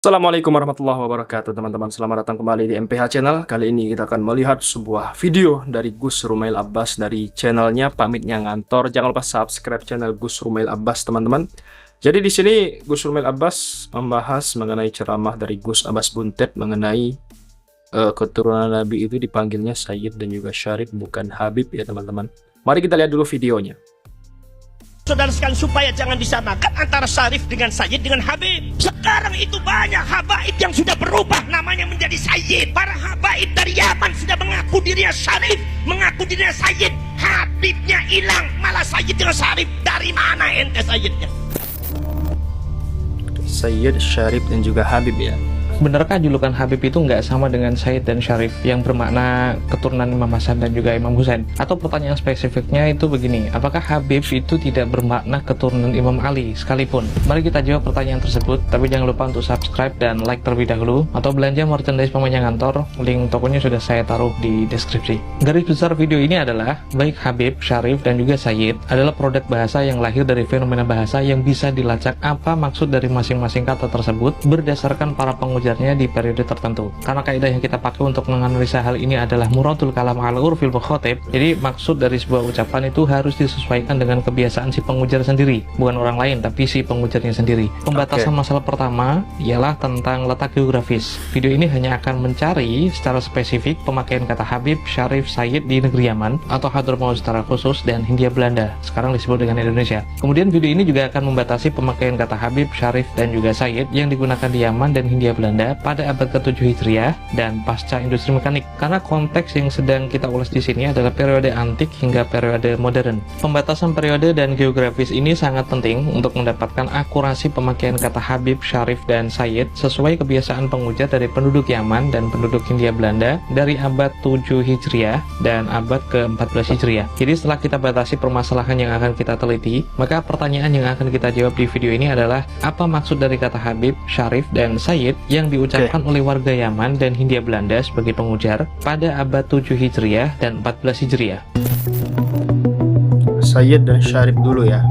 Assalamualaikum warahmatullahi wabarakatuh teman-teman. Selamat datang kembali di MPH Channel. Kali ini kita akan melihat sebuah video dari Gus Rumail Abbas dari channelnya Pamitnya Ngantor. Jangan lupa subscribe channel Gus Rumail Abbas teman-teman. Jadi di sini Gus Rumail Abbas membahas mengenai ceramah dari Gus Abbas Buntet mengenai keturunan Nabi itu dipanggilnya Sayyid dan juga Syarif, bukan Habib ya teman-teman. Mari kita lihat dulu videonya. Saudara sekalian, supaya jangan disamakan antara Syarif dengan Sayyid dengan Habib. Sekarang itu banyak habaib yang sudah berubah namanya menjadi Sayyid. Para habaib dari Yaman sudah mengaku dirinya Syarif, mengaku dirinya Sayyid. Habibnya hilang, malah Sayyid dengan Syarif. Dari mana ente Sayyidnya? Sayyid, Syarif dan juga Habib ya. Benarkah julukan Habib itu nggak sama dengan Sayyid dan Syarif yang bermakna keturunan Imam Hasan dan juga Imam Husain? Atau pertanyaan spesifiknya itu begini, apakah Habib itu tidak bermakna keturunan Imam Ali sekalipun? Mari kita jawab pertanyaan tersebut, tapi jangan lupa untuk subscribe dan like terlebih dahulu, atau belanja merchandise Pamitnya Ngantor, link tokonya sudah saya taruh di deskripsi. Garis besar video ini adalah, baik Habib, Syarif, dan juga Sayyid adalah produk bahasa yang lahir dari fenomena bahasa yang bisa dilacak apa maksud dari masing-masing kata tersebut berdasarkan para pengujarnya di periode tertentu. Karena kaidah yang kita pakai untuk menganalisa hal ini adalah muradul kalam ala urfil mukhotib. Jadi maksud dari sebuah ucapan itu harus disesuaikan dengan kebiasaan si pengujar sendiri, bukan orang lain tapi si pengujarnya sendiri. Pembatasan masalah pertama ialah tentang letak geografis. Video ini hanya akan mencari secara spesifik pemakaian kata Habib, Syarif, Sayyid di negeri Yaman atau Hadramaut secara khusus dan Hindia Belanda, sekarang disebut dengan Indonesia. Kemudian video ini juga akan membatasi pemakaian kata Habib, Syarif, dan juga Sayyid yang digunakan di Yaman dan Hindia Belanda pada abad ke-7 Hijriah dan pasca industri mekanik, karena konteks yang sedang kita ulas di sini adalah periode antik hingga periode modern. Pembatasan periode dan geografis ini sangat penting untuk mendapatkan akurasi pemakaian kata Habib, Syarif, dan Sayyid sesuai kebiasaan pengujar dari penduduk Yaman dan penduduk Hindia Belanda dari abad 7 Hijriah dan abad ke-14 Hijriah. Jadi setelah kita batasi permasalahan yang akan kita teliti, maka pertanyaan yang akan kita jawab di video ini adalah, apa maksud dari kata Habib, Syarif, dan Sayyid yang diucapkan oleh warga Yaman dan Hindia Belanda sebagai pengujar pada abad 7 Hijriah dan 14 Hijriah. Sayyid dan Syarif dulu ya.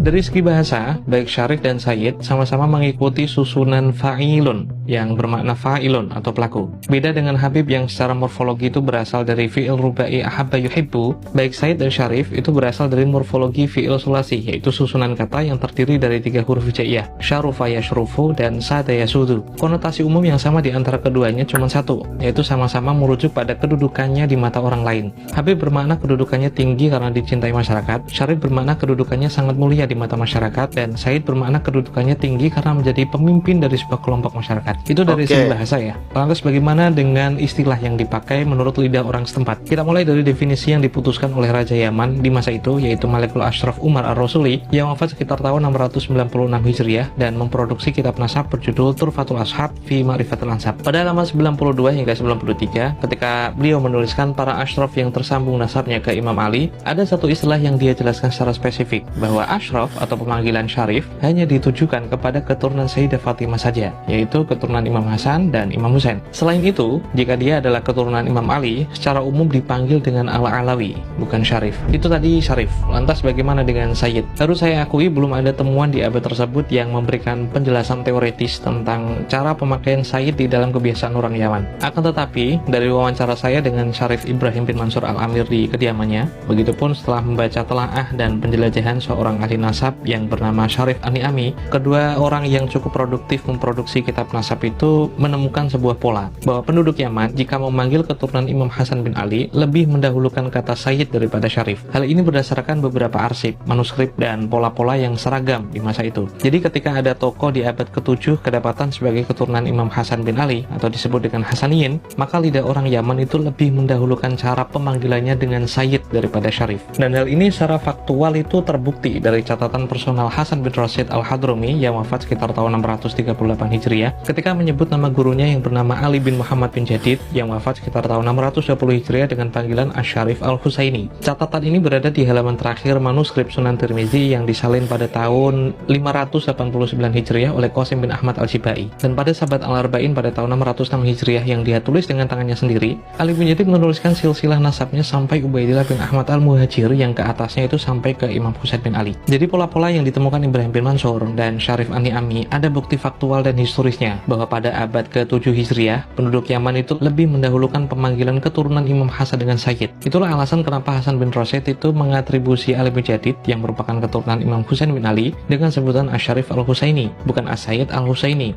Dari segi bahasa, baik Syarif dan Sayyid sama-sama mengikuti susunan fa'ilun yang bermakna fa'ilun atau pelaku. Beda dengan Habib yang secara morfologi itu berasal dari fi'il rubai ahabba yuhibbu, baik Sayyid dan Syarif itu berasal dari morfologi fi'il sulasi, yaitu susunan kata yang terdiri dari 3 huruf hijaiyah, syarufa yashrufu dan sada yasudu. Konotasi umum yang sama di antara keduanya cuma satu, yaitu sama-sama merujuk pada kedudukannya di mata orang lain. Habib bermakna kedudukannya tinggi karena dicintai masyarakat, Syarif bermakna kedudukannya sangat mulia di mata masyarakat, dan Sayyid bermakna kedudukannya tinggi karena menjadi pemimpin dari sebuah kelompok masyarakat. Itu dari segi bahasa ya. Lantas bagaimana dengan istilah yang dipakai menurut lidah orang setempat? Kita mulai dari definisi yang diputuskan oleh Raja Yaman di masa itu, yaitu Malikul Ashraf Umar Ar-Rasuli yang wafat sekitar tahun 696 Hijriah dan memproduksi kitab nasab berjudul Turfatul Ashab fi Ma'rifatil Ansab. Pada halaman 92 hingga 93, ketika beliau menuliskan para ashraf yang tersambung nasabnya ke Imam Ali, ada satu istilah yang dia jelaskan secara spesifik, bahwa ashraf atau pemanggilan Syarif hanya ditujukan kepada keturunan Sayyidah Fatimah saja, yaitu keturunan Imam Hasan dan Imam Husain. Selain itu, jika dia adalah keturunan Imam Ali, secara umum dipanggil dengan Al-Alawi, bukan Syarif. Itu tadi Syarif. Lantas bagaimana dengan Sayyid? Harus saya akui belum ada temuan di abad tersebut yang memberikan penjelasan teoritis tentang cara pemakaian Sayyid di dalam kebiasaan orang Yaman. Akan tetapi, dari wawancara saya dengan Syarif Ibrahim bin Mansur Al-Amir di kediamannya, begitupun setelah membaca telaah dan penjelajahan seorang ahli nasab yang bernama Syarif An-Ni'ami, kedua orang yang cukup produktif memproduksi kitab nasab itu menemukan sebuah pola, bahwa penduduk Yaman jika memanggil keturunan Imam Hasan bin Ali lebih mendahulukan kata Sayyid daripada Syarif. Hal ini berdasarkan beberapa arsip, manuskrip, dan pola-pola yang seragam di masa itu. Jadi ketika ada tokoh di abad ke-7 kedapatan sebagai keturunan Imam Hasan bin Ali atau disebut dengan Hasaniyin, maka lidah orang Yaman itu lebih mendahulukan cara pemanggilannya dengan Sayyid daripada Syarif. Dan hal ini secara faktual itu terbukti dari catatan personal Hasan bin Rashid Al-Hadrami yang wafat sekitar tahun 638 Hijriah ketika menyebut nama gurunya yang bernama Ali bin Muhammad bin Jadid yang wafat sekitar tahun 620 Hijriah dengan panggilan Asy-Syarif Al-Husaini. Catatan ini berada di halaman terakhir manuskrip Sunan Tirmizi yang disalin pada tahun 589 Hijriah oleh Qasim bin Ahmad Al-Sibai. Dan pada Sabat Al-Arba'in pada tahun 606 Hijriah yang dia tulis dengan tangannya sendiri, Ali bin Jadid menuliskan silsilah nasabnya sampai Ubaidillah bin Ahmad Al-Muhajir yang ke atasnya itu sampai ke Imam Husain bin Ali. Jadi Dari pola-pola yang ditemukan Ibrahim bin Mansur dan Syarif An-Ni'ami, ada bukti faktual dan historisnya bahwa pada abad ke-7 Hijriah, penduduk Yaman itu lebih mendahulukan pemanggilan keturunan Imam Hasan dengan Sayyid. Itulah alasan kenapa Hasan bin Rasyid itu mengatribusi Ali bin Jadid yang merupakan keturunan Imam Husain bin Ali dengan sebutan Asy-Syarif Al-Husaini, bukan As-Sayyid Al-Husaini.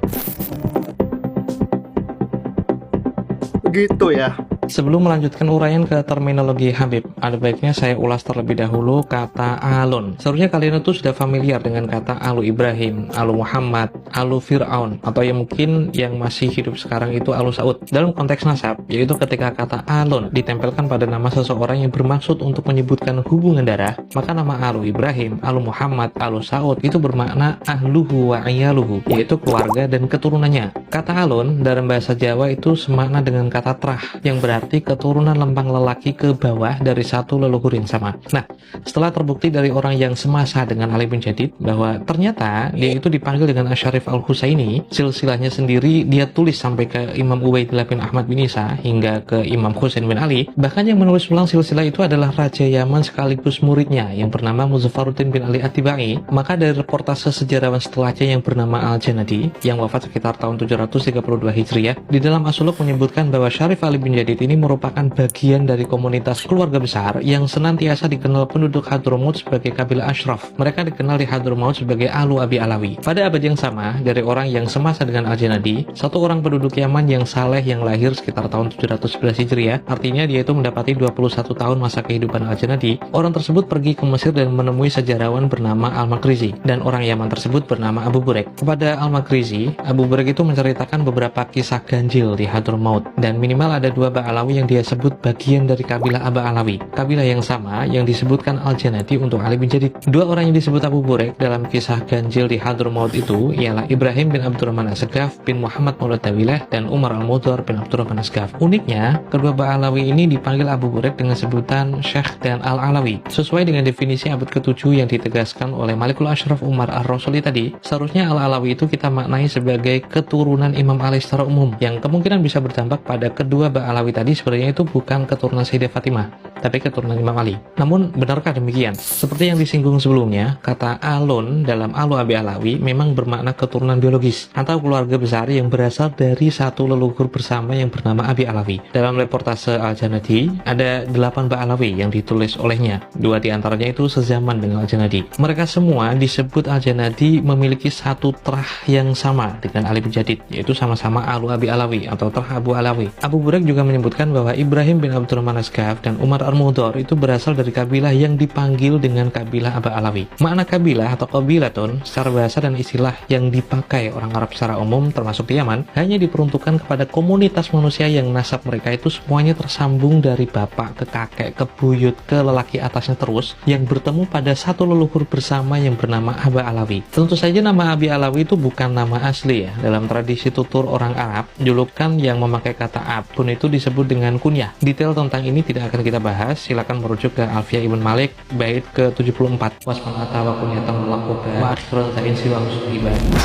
Begitu ya. Sebelum melanjutkan uraian ke terminologi Habib, ada baiknya saya ulas terlebih dahulu kata alun. Seharusnya kalian itu sudah familiar dengan kata Alu Ibrahim, Alu Muhammad, Alu Fir'aun, atau yang mungkin yang masih hidup sekarang itu Alu Saud. Dalam konteks nasab, yaitu ketika kata alun ditempelkan pada nama seseorang yang bermaksud untuk menyebutkan hubungan darah, maka nama Alu Ibrahim, Alu Muhammad, Alu Saud itu bermakna ahluhu wa ayaluhu, yaitu keluarga dan keturunannya. Kata alun dalam bahasa Jawa itu semakna dengan kata trah, yang berarti keturunan lempang lelaki ke bawah dari satu leluhur yang sama. Nah, setelah terbukti dari orang yang semasa dengan Ali bin Jadid bahwa ternyata dia itu dipanggil dengan Asy-Syarif Al-Husaini, silsilahnya sendiri dia tulis sampai ke Imam Ubaidillah bin Ahmad bin Isa hingga ke Imam Husain bin Ali. Bahkan yang menulis ulang silsilah itu adalah Raja Yaman sekaligus muridnya yang bernama Muzaffaruddin bin Ali At-Tibai. Maka dari reportase sejarawan setelahnya yang bernama Al-Janadi yang wafat sekitar tahun 732 Hijriah, di dalam As-Suluk menyebutkan bahwa Syarif Ali bin Jadid ini merupakan bagian dari komunitas keluarga besar yang senantiasa dikenal penduduk Hadramaut sebagai kabilah Ashraf. Mereka dikenal di Hadramaut sebagai Alu Abi Alawi. Pada abad yang sama, dari orang yang semasa dengan Al-Janadi, satu orang penduduk Yaman yang saleh yang lahir sekitar tahun 711 Hijriah, artinya dia itu mendapati 21 tahun masa kehidupan Al-Janadi. Orang tersebut pergi ke Mesir dan menemui sejarawan bernama Al-Makrizi, dan orang Yaman tersebut bernama Abu Burek. Kepada Al-Makrizi, Abu Burek itu menceritakan beberapa kisah ganjil di Hadramaut, dan minimal ada dua Ba'alawi yang dia sebut bagian dari kabilah Aba Alawi, kabilah yang sama yang disebutkan Al-Janadi untuk Ali bin Jadid. Dua orang yang disebut Abu Burek dalam kisah ganjil di Hadramaut itu ialah Ibrahim bin Abdurrahman As-Sagaf bin Muhammad Maulad Tawilah dan Umar Al-Mudhar bin Abdurrahman As-Sagaf. Uniknya, kedua Ba'alawi ini dipanggil Abu Burek dengan sebutan Syekh dan Al-Alawi. Sesuai dengan definisi abad ke-7 yang ditegaskan oleh Malikul Ashraf Umar Ar-Rasuli tadi, seharusnya Al-Alawi itu kita maknai sebagai keturunan Imam Ali secara umum, yang kemungkinan bisa berdampak pada kedua Ba'alawi tadi sebenarnya itu bukan keturunan Sayyidah Fatimah, tapi keturunan Imam Ali. Namun, benarkah demikian? Seperti yang disinggung sebelumnya, kata alun dalam Alu Abi Alawi memang bermakna keturunan biologis atau keluarga besar yang berasal dari satu leluhur bersama yang bernama Abi Alawi. Dalam reportase Al-Janadi, ada 8 Ba'alawi yang ditulis olehnya. 2 diantaranya itu sezaman dengan Al-Janadi. Mereka semua disebut Al-Janadi memiliki satu trah yang sama dengan Ali bin Jadid, yaitu sama-sama Alu Abi Alawi atau trah Abu Alawi. Abu Burek juga menyebutkan bahwa Ibrahim bin Abdurrahman As-Sagaf dan Umar Al-Mudhar itu berasal dari kabilah yang dipanggil dengan kabilah Aba Alawi. Makna kabilah atau qabilatun secara bahasa dan istilah yang dipakai orang Arab secara umum termasuk di Yaman hanya diperuntukkan kepada komunitas manusia yang nasab mereka itu semuanya tersambung dari bapak ke kakek ke buyut ke lelaki atasnya terus, yang bertemu pada satu leluhur bersama yang bernama Aba Alawi. Tentu saja nama Abi Alawi itu bukan nama asli ya. Dalam tradisi tutur orang Arab, julukan yang memakai kata ab pun itu disebut dengan kunyah. Detail tentang ini tidak akan kita bahas, silakan merujuk ke Alfiyah Ibn Malik bait ke-74.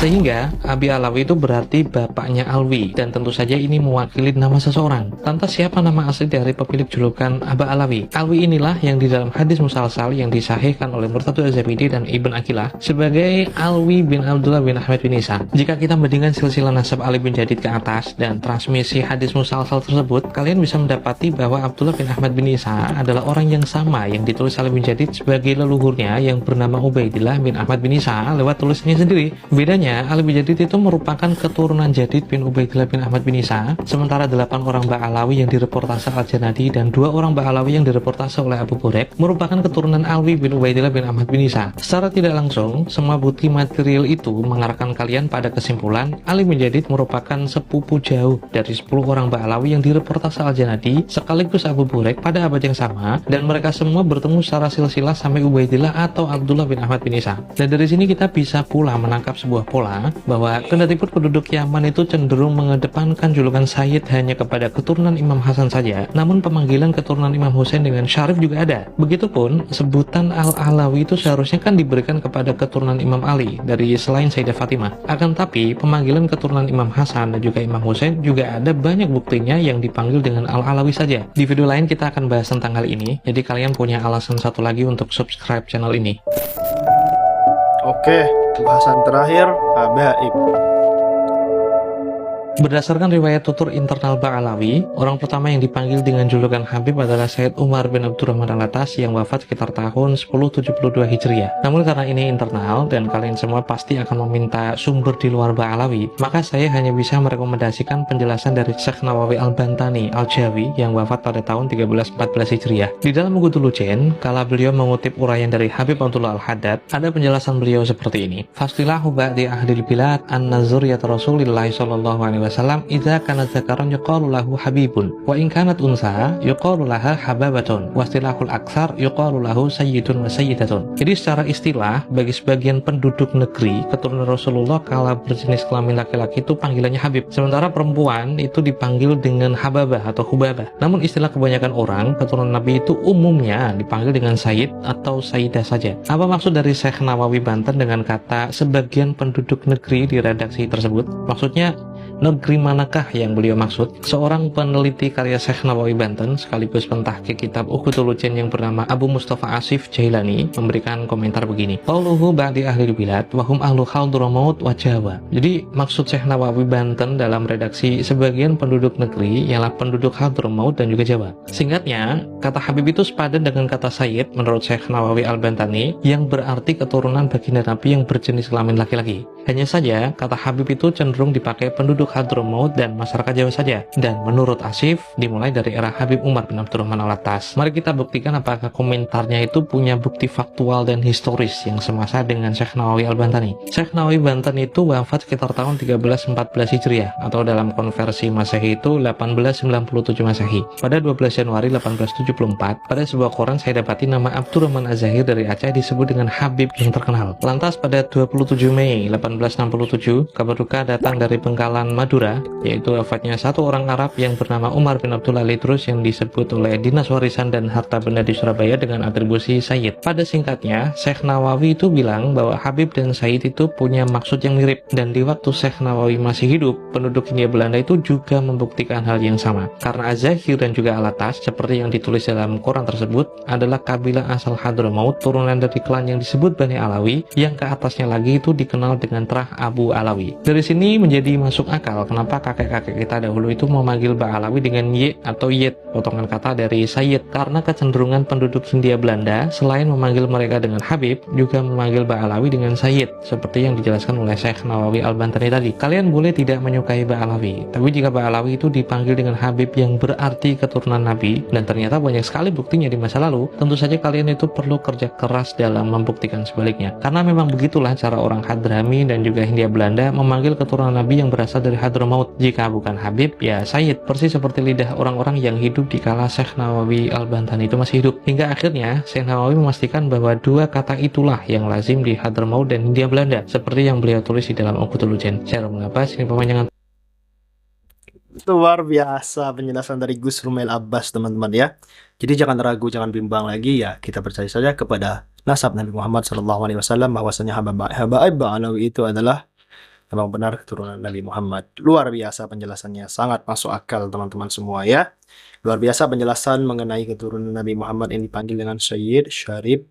Sehingga Abi Alawi itu berarti bapaknya Alwi, dan tentu saja ini mewakili nama seseorang. Lantas siapa nama asli dari pemilik julukan Aba Alawi? Alwi inilah yang di dalam hadis musalsal yang disahihkan oleh Murtadhu Az-Zabidi dan Ibn Aqilah sebagai Alwi bin Abdullah bin Ahmad bin Isa. Jika kita membandingkan silsilah nasab Ali bin Jadid ke atas dan transmisi hadis musalsal tersebut, kalian bisa mendapati bahwa Abdullah bin Ahmad bin Isa adalah orang yang sama yang ditulis Ali bin Jadid sebagai leluhurnya yang bernama Ubaidillah bin Ahmad bin Isa lewat tulisnya sendiri. Bedanya, Ali bin Jadid itu merupakan keturunan Jadid bin Ubaidillah bin Ahmad bin Isa, sementara 8 orang Ba'alawi yang direportase Al-Janadi dan 2 orang Ba'alawi yang direportase oleh Abu Burek merupakan keturunan Alwi bin Ubaidillah bin Ahmad bin Isa. Secara tidak langsung, semua bukti material itu mengarahkan kalian pada kesimpulan Ali bin Jadid merupakan sepupu jauh dari 10 orang Ba'alawi yang direportase Al-Janadi sekaligus Abu Burek pada abad yang sama, dan mereka semua bertemu secara silsilah sampai Ubaidillah atau Abdullah bin Ahmad bin Isa. Dan dari sini kita bisa pula menangkap sebuah pola bahwa kendatipun penduduk Yaman itu cenderung mengedepankan julukan Sayyid hanya kepada keturunan Imam Hasan saja, namun pemanggilan keturunan Imam Husain dengan Syarif juga ada. Begitupun sebutan Al-Alawi itu seharusnya kan diberikan kepada keturunan Imam Ali dari selain Sayyidah Fatimah. Akan tapi pemanggilan keturunan Imam Hasan dan juga Imam Husain juga ada banyak buktinya yang dipanggil dengan Al-Alawi saja. Di video lain kita akan bahas tentang hal ini, jadi kalian punya alasan satu lagi untuk subscribe channel ini. Oke, bahasan terakhir habaib. Berdasarkan riwayat tutur internal Ba'alawi, orang pertama yang dipanggil dengan julukan Habib adalah Sayyid Umar bin Abdurrahman Al-Atas yang wafat sekitar tahun 1072 Hijriah. Namun karena ini internal dan kalian semua pasti akan meminta sumber di luar Ba'alawi, maka saya hanya bisa merekomendasikan penjelasan dari Syekh Nawawi Al-Bantani Al-Jawi yang wafat pada tahun 1314 Hijriah. Di dalam buku Tulujen, kala beliau mengutip uraian dari Habib Abdullah Al-Haddad, ada penjelasan beliau seperti ini. Fasilahu ba'di ahlil bilad an-nazuriyat Rasulillah sallallahu alaihi wasallam idza kana dzakaran yuqalu lahu habibun wa in kanat unsa yuqalu laha hababatun wa istilahul aktsar yuqalu lahu sayyidun wa sayyidatun. Jadi secara istilah bagi sebagian penduduk negeri keturunan Rasulullah kala berjenis kelamin laki-laki itu panggilannya habib, sementara perempuan itu dipanggil dengan hababah atau hubabah. Namun istilah kebanyakan orang keturunan Nabi itu umumnya dipanggil dengan sayyid atau sayyidah saja. Apa maksud dari Syekh Nawawi Banten dengan kata sebagian penduduk negeri di redaksi tersebut? Maksudnya negeri manakah yang beliau maksud? Seorang peneliti karya Syekh Nawawi Banten sekaligus pentahqiq kitab Ukhutul Ujen yang bernama Abu Mustafa Asif Jailani memberikan komentar begini. Qauluhu ba'di ahli bilad wa hum ahlu Hadramaut wa Jawa. Jadi maksud Syekh Nawawi Banten dalam redaksi sebagian penduduk negeri ialah penduduk Hadramaut dan juga Jawa. Singkatnya, kata Habib itu sepadan dengan kata Sayyid menurut Syekh Nawawi Al-Bantani yang berarti keturunan baginda Nabi yang berjenis kelamin laki-laki. Hanya saja, kata Habib itu cenderung dipakai penduduk Hadramaut dan masyarakat Jawa saja. Dan menurut Asif, dimulai dari era Habib Umar bin Abdurrahman Al-Atas. Mari kita buktikan apakah komentarnya itu punya bukti faktual dan historis yang semasa dengan Syekh Nawawi Al-Bantani. Syekh Nawawi Banten itu wafat sekitar tahun 1314 Hijriah atau dalam konversi Masehi itu 1897 Masehi. Pada 12 Januari 1874, pada sebuah koran saya dapati nama Abdurrahman Az-Zahir dari Aceh disebut dengan Habib yang terkenal. Lantas pada 27 Mei 1867, kabar duka datang dari Bengkalan, Madura, yaitu wafatnya satu orang Arab yang bernama Umar bin Abdullah Lidrus yang disebut oleh Dinas Warisan dan Harta Benda di Surabaya dengan atribusi Sayyid. Pada singkatnya, Syekh Nawawi itu bilang bahwa Habib dan Sayyid itu punya maksud yang mirip, dan di waktu Syekh Nawawi masih hidup, penduduk Hindia Belanda itu juga membuktikan hal yang sama. Karena Az-Zahir dan juga Al-Atas, seperti yang ditulis dalam Quran tersebut, adalah kabilah asal Hadramaut, turunan dari klan yang disebut Bani Alawi, yang ke atasnya lagi itu dikenal dengan terah Abu Alawi. Dari sini menjadi masuk akal kenapa kakek-kakek kita dahulu itu memanggil Ba'alawi dengan Y atau Yed, potongan kata dari Sayyid, karena kecenderungan penduduk Hindia Belanda selain memanggil mereka dengan Habib, juga memanggil Ba'alawi dengan Sayyid, seperti yang dijelaskan oleh Syekh Nawawi Al-Bantani tadi. Kalian boleh tidak menyukai Ba'alawi, tapi jika Ba'alawi itu dipanggil dengan Habib yang berarti keturunan Nabi, dan ternyata banyak sekali buktinya di masa lalu, tentu saja kalian itu perlu kerja keras dalam membuktikan sebaliknya. Karena memang begitulah cara orang Hadrami dan juga Hindia Belanda memanggil keturunan Nabi yang berasal dari Hadramaut. Jika bukan Habib, ya Sayyid, persis seperti lidah orang-orang yang hidup di kala Syekh Nawawi Al-Bantani itu masih hidup. Hingga akhirnya Syekh Nawawi memastikan bahwa dua kata itulah yang lazim di Hadramaut dan Hindia Belanda, seperti yang beliau tulis di dalam Ukhutul Ujen. Saya Roman Abbas, ini pemanjangan. Luar biasa penjelasan dari Gus Rumail Abbas, teman-teman ya. Jadi jangan ragu, jangan bimbang lagi ya. Kita percaya saja kepada nasab Nabi Muhammad SAW bahwasanya habaib Ba'alawi itu adalah memang benar keturunan Nabi Muhammad. Luar biasa penjelasannya, sangat masuk akal teman-teman semua ya. Luar biasa penjelasan mengenai keturunan Nabi Muhammad yang dipanggil dengan Sayyid, Syarif,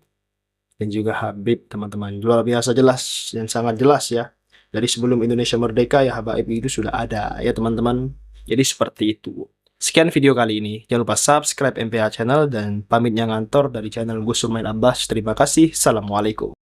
dan juga Habib, teman-teman. Luar biasa jelas dan sangat jelas ya. Dari sebelum Indonesia merdeka ya habaib itu sudah ada ya teman-teman. Jadi seperti itu. Sekian video kali ini. Jangan lupa subscribe MPH Channel dan pamitnya ngantor dari channel Gus Rumail Abbas. Terima kasih. Assalamualaikum.